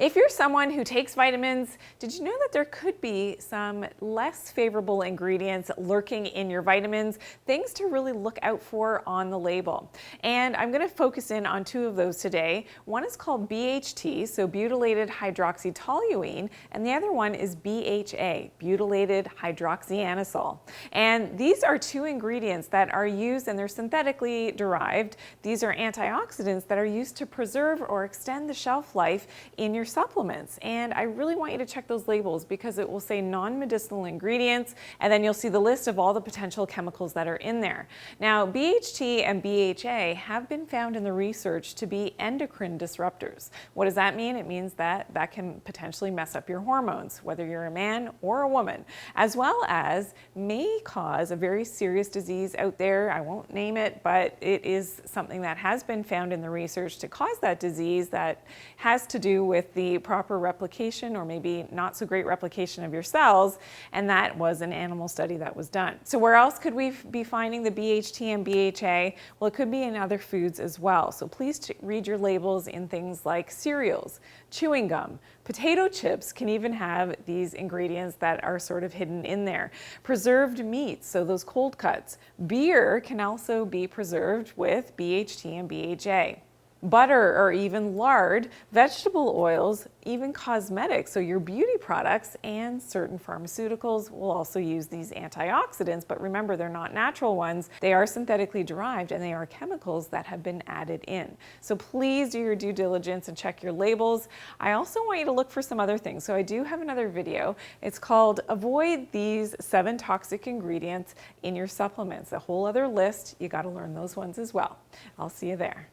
If you're someone who takes vitamins, did you know that there could be some less favorable ingredients lurking in your vitamins? Things to really look out for on the label. And I'm going to focus in on two of those today. One is called BHT, so butylated hydroxytoluene, and the other one is BHA, butylated hydroxyanisole. And these are two ingredients that are used, and they're synthetically derived. These are antioxidants that are used to preserve or extend the shelf life in your supplements. And I really want you to check those labels because it will say non-medicinal ingredients, and then you'll see the list of all the potential chemicals that are in there. Now, BHT and BHA have been found in the research to be endocrine disruptors. What does that mean? It means that that can potentially mess up your hormones, whether you're a man or a woman, as well as may cause a very serious disease out there. I won't name it, but it is something that has been found in the research to cause that disease that has to do with the proper replication or maybe not so great replication of your cells, and that was an animal study that was done. So where else could we be finding the BHT and BHA? Well, it could be in other foods as well. So please read your labels in things like cereals, chewing gum, potato chips can even have these ingredients that are sort of hidden in there. Preserved meats, so those cold cuts. Beer can also be preserved with BHT and BHA. Butter or even lard, vegetable oils, even cosmetics, so your beauty products and certain pharmaceuticals will also use these antioxidants, but remember, they're not natural ones. They are synthetically derived and they are chemicals that have been added in. So please do your due diligence and check your labels. I also want you to look for some other things. So I do have another video. It's called Avoid These 7 Toxic Ingredients in Your Supplements. A whole other list. You got to learn those ones as well. I'll see you there.